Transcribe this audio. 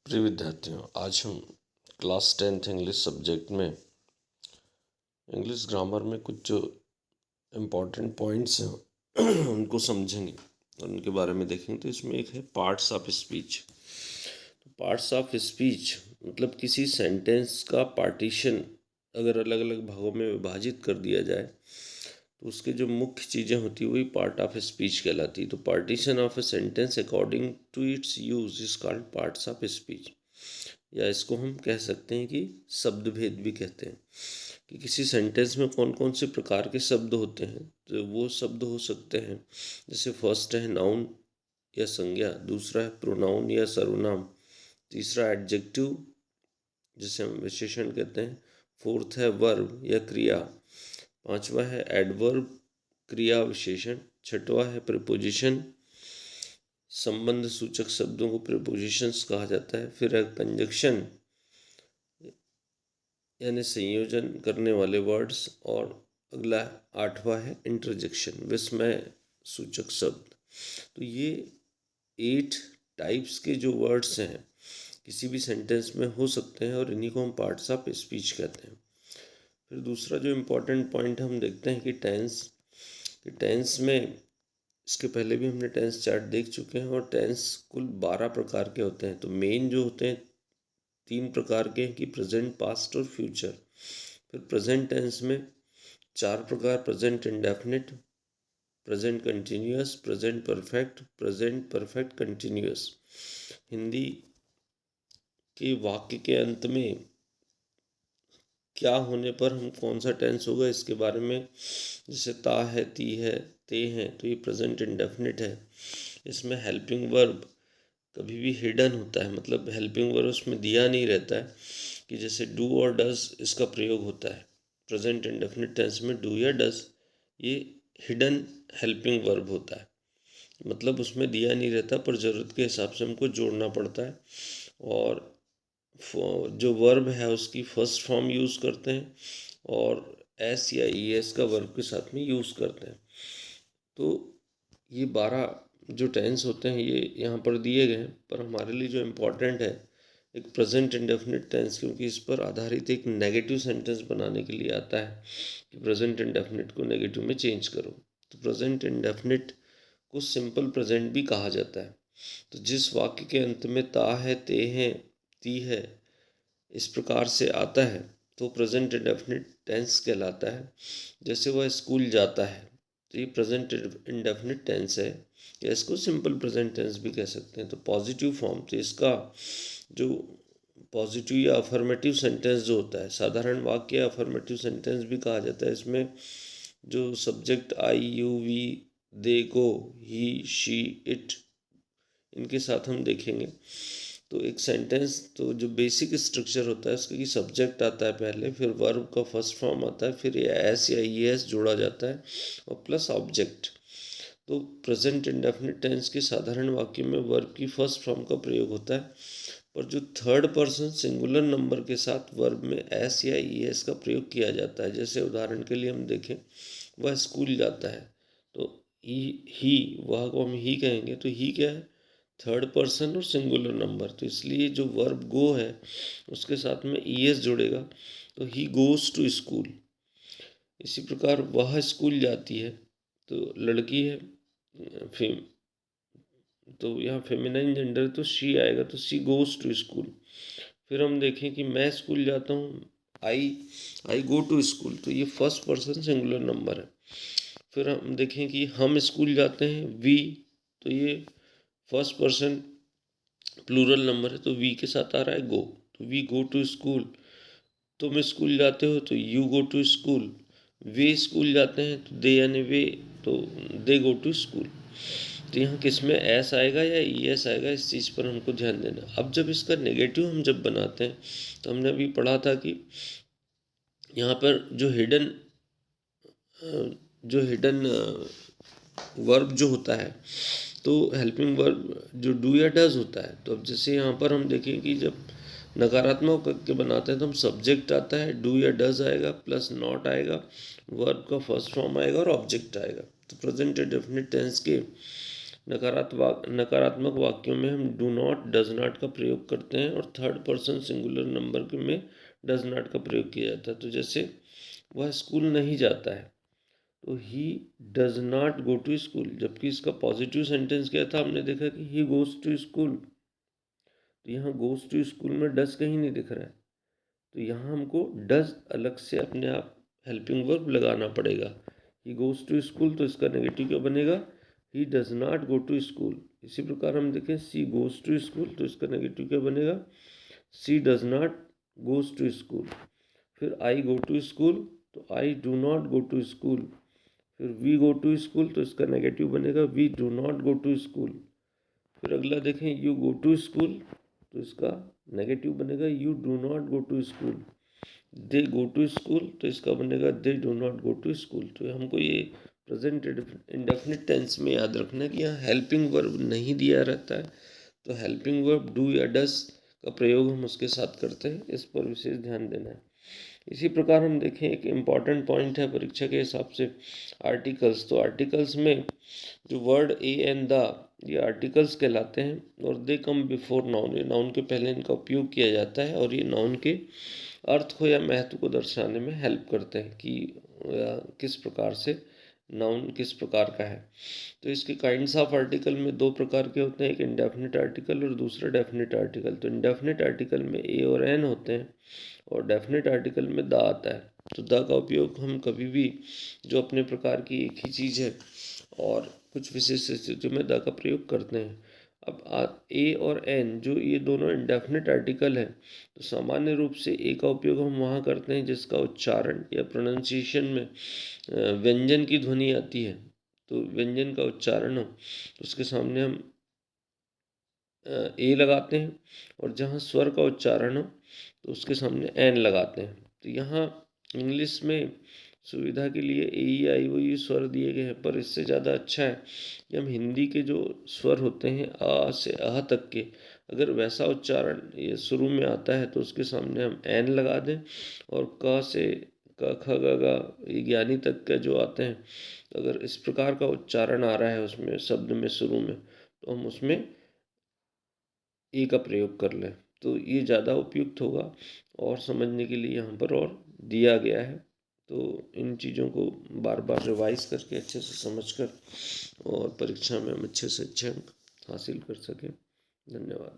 प्रिय विद्यार्थियों, आज हम क्लास 10th इंग्लिश सब्जेक्ट में इंग्लिश ग्रामर में कुछ जो इम्पोर्टेंट पॉइंट्स हैं उनको समझेंगे और उनके बारे में देखेंगे। तो इसमें एक है पार्ट्स ऑफ स्पीच। तो पार्ट्स ऑफ स्पीच मतलब किसी सेंटेंस का पार्टीशन अगर अलग अलग भागों में विभाजित कर दिया जाए तो उसके जो मुख्य चीज़ें होती है वही पार्ट ऑफ स्पीच कहलाती है। तो partition of a sentence according to its use is called parts of speech, या इसको हम कह सकते हैं कि शब्द भेद भी कहते हैं कि किसी सेंटेंस में कौन कौन से प्रकार के शब्द होते हैं। तो वो शब्द हो सकते हैं, जैसे फर्स्ट है नाउन या संज्ञा, दूसरा है प्रोनाउन या सर्वनाम, तीसरा एडजेक्टिव जिसे हम विशेषण कहते हैं, फोर्थ है वर्ब या क्रिया, पांचवा है एडवर्ब क्रिया विशेषण, छठवा है प्रीपोजिशन, संबंध सूचक शब्दों को प्रीपोजिशंस कहा जाता है, फिर है कंजक्शन यानी संयोजन करने वाले वर्ड्स, और अगला आठवां है इंटरजेक्शन विस्मय सूचक शब्द। तो ये 8 टाइप्स के जो वर्ड्स हैं किसी भी सेंटेंस में हो सकते हैं और इन्हीं को हम पार्ट्स ऑफ स्पीच कहते हैं। फिर दूसरा जो इम्पोर्टेंट पॉइंट हम देखते हैं कि टेंस में इसके पहले भी हमने टेंस चार्ट देख चुके हैं और टेंस कुल 12 प्रकार के होते हैं। तो मेन जो होते हैं 3 प्रकार के हैं कि प्रेजेंट, पास्ट और फ्यूचर। फिर प्रेजेंट टेंस में 4 प्रकार, present indefinite, present continuous, present perfect, present perfect continuous. Hindi के वाक्य के अंत में क्या होने पर हम कौन सा टेंस होगा इसके बारे में, जैसे ता है, ती है, ते हैं, तो ये प्रेजेंट इंडेफिनिट है। इसमें हेल्पिंग वर्ब कभी भी हिडन होता है, मतलब हेल्पिंग वर्ब उसमें दिया नहीं रहता है, कि जैसे डू और डज इसका प्रयोग होता है प्रेजेंट इंडेफिनिट टेंस में। डू या डज ये हिडन हेल्पिंग वर्ब होता है, मतलब उसमें दिया नहीं रहता पर ज़रूरत के हिसाब से हमको जोड़ना पड़ता है। और जो वर्ब है उसकी फर्स्ट फॉर्म यूज़ करते हैं और एस या ई एस का वर्ब के साथ में यूज़ करते हैं। तो ये 12 जो टेंस होते हैं ये यहाँ पर दिए गए हैं, पर हमारे लिए जो इम्पोर्टेंट है एक प्रेजेंट इंडेफिनिट टेंस, क्योंकि इस पर आधारित एक नेगेटिव सेंटेंस बनाने के लिए आता है कि प्रेजेंट इंडेफिनिट को नेगेटिव में चेंज करो। तो प्रेजेंट इंडेफिनिट को सिंपल प्रेजेंट भी कहा जाता है। तो जिस वाक्य के अंत में ता है, ते हैं, ती है इस प्रकार से आता है तो प्रेजेंट इंडेफिनिट टेंस कहलाता है। जैसे वह स्कूल जाता है, तो ये प्रेजेंट इंडेफिनिट टेंस है, या इसको सिंपल प्रेजेंट टेंस भी कह सकते हैं। तो पॉजिटिव फॉर्म, तो इसका जो पॉजिटिव या अफर्मेटिव सेंटेंस जो होता है, साधारण वाक्य या अफर्मेटिव सेंटेंस भी कहा जाता है, इसमें जो subject I, you, we, they, go, he, she, it इनके साथ हम देखेंगे। तो एक सेंटेंस तो जो बेसिक स्ट्रक्चर होता है उसका कि सब्जेक्ट आता है पहले, फिर वर्ब का फर्स्ट फॉर्म आता है, फिर एस या ई एस जोड़ा जाता है और प्लस ऑब्जेक्ट। तो प्रेजेंट इंडेफिनिट टेंस के साधारण वाक्य में वर्ब की फर्स्ट फॉर्म का प्रयोग होता है, पर जो थर्ड पर्सन सिंगुलर नंबर के साथ वर्ब में एस या ई एस का प्रयोग किया जाता है। जैसे उदाहरण के लिए हम देखें, वह स्कूल जाता है, तो ही वह को हम ही कहेंगे, तो ही क्या है, थर्ड पर्सन और सिंगुलर नंबर, तो इसलिए जो वर्ब गो है उसके साथ में ई एस जुड़ेगा, तो ही गोज टू स्कूल। इसी प्रकार वह स्कूल जाती है, तो लड़की है, फेम तो यहाँ फेमिनाइन जेंडर तो शी आएगा, तो शी गोज टू स्कूल। फिर हम देखें कि मैं स्कूल जाता हूँ, आई गो टू स्कूल, तो ये फर्स्ट पर्सन सिंगुलर नंबर है। फिर हम देखें कि हम स्कूल जाते हैं, वी, तो ये फर्स्ट पर्सन प्लूरल नंबर है, तो वी के साथ आ रहा है गो, तो वी गो टू स्कूल। तुम स्कूल जाते हो, तो यू गो टू स्कूल। वे स्कूल जाते हैं, तो दे यानी वे, तो दे गो टू स्कूल। तो यहाँ किस में एस आएगा या ई एस आएगा, इस चीज़ पर हमको ध्यान देना। अब जब इसका नेगेटिव हम जब बनाते हैं, तो हमने अभी पढ़ा था कि यहाँ पर जो हिडन वर्ब जो होता है, तो हेल्पिंग वर्ब जो डू या डज होता है। तो अब जैसे यहाँ पर हम देखें कि जब नकारात्मक वाक्य बनाते हैं तो हम सब्जेक्ट आता है, डू या डज आएगा, प्लस नॉट आएगा, वर्ब का फर्स्ट फॉर्म आएगा और ऑब्जेक्ट आएगा। तो प्रेजेंट इंडेफिनिट टेंस के नकारात्मक वाक्यों में हम डू नॉट, डज नॉट का प्रयोग करते हैं और थर्ड पर्सन सिंगुलर नंबर में डज नॉट का प्रयोग किया जाता है। तो जैसे वह स्कूल नहीं जाता है तो he does not go to school, जबकि इसका पॉजिटिव सेंटेंस क्या था, हमने देखा कि ही गोज टू स्कूल। तो यहाँ गोज टू स्कूल में डज कहीं नहीं दिख रहा है, तो यहाँ हमको डज अलग से अपने आप हेल्पिंग वर्ब लगाना पड़ेगा। ही गोज टू स्कूल तो इसका नेगेटिव क्या बनेगा, he does not go to school. इसी प्रकार हम देखें सी गोज टू स्कूल तो इसका नेगेटिव क्या बनेगा, she does not goes to school. फिर आई गो टू स्कूल तो I do not go to school. फिर वी गो टू स्कूल तो इसका नेगेटिव बनेगा we do not go to school. फिर अगला देखें यू गो टू स्कूल तो इसका नेगेटिव बनेगा you do not go to school. They go to school तो इसका बनेगा they do not go to school. तो हमको ये प्रेजेंट इंडेफिनिट टेंस में याद रखना है कि यहाँ हेल्पिंग वर्ब नहीं दिया रहता है, तो हेल्पिंग वर्ब डू या डस का प्रयोग हम उसके साथ करते हैं, इस पर विशेष ध्यान देना है। इसी प्रकार हम देखें एक इम्पॉर्टेंट पॉइंट है परीक्षा के हिसाब से आर्टिकल्स। तो आर्टिकल्स में जो वर्ड ए एंड द, ये आर्टिकल्स कहलाते हैं और दे कम बिफोर नाउन, ये नाउन के पहले इनका उपयोग किया जाता है और ये नाउन के अर्थ को या महत्व को दर्शाने में हेल्प करते हैं कि किस प्रकार से नाउन किस प्रकार का है। तो इसके काइंड्स ऑफ आर्टिकल में दो प्रकार के होते हैं, एक इंडेफिनिट आर्टिकल और दूसरा डेफिनिट आर्टिकल। तो इंडेफिनिट आर्टिकल में ए और एन होते हैं और डेफिनिट आर्टिकल में द आता है। तो द का उपयोग हम कभी भी जो अपने प्रकार की एक ही चीज़ है और कुछ विशेष स्थितियों में द का प्रयोग करते हैं। अब ए और एन जो ये दोनों इंडेफिनिट आर्टिकल हैं, तो सामान्य रूप से ए का उपयोग हम वहाँ करते हैं जिसका उच्चारण या प्रोनाउंसिएशन में व्यंजन की ध्वनि आती है। तो व्यंजन का उच्चारण हो तो उसके सामने हम ए लगाते हैं और जहाँ स्वर का उच्चारण हो तो उसके सामने एन लगाते हैं। तो यहाँ इंग्लिश में सुविधा के लिए ए ई आई ओ यू स्वर दिए गए हैं, पर इससे ज़्यादा अच्छा है कि हम हिंदी के जो स्वर होते हैं आ से अह तक के, अगर वैसा उच्चारण ये शुरू में आता है तो उसके सामने हम एन लगा दें और क से क ख ग घ ये ज्ञानी तक के जो आते हैं, अगर इस प्रकार का उच्चारण आ रहा है उसमें शब्द में शुरू में, तो हम उसमें ए का प्रयोग कर लें तो ये ज़्यादा उपयुक्त होगा और समझने के लिए यहाँ पर और दिया गया है। तो इन चीज़ों को बार बार रिवाइज करके अच्छे से समझकर और परीक्षा में हम अच्छे से अच्छे अंक हासिल कर सकें। धन्यवाद।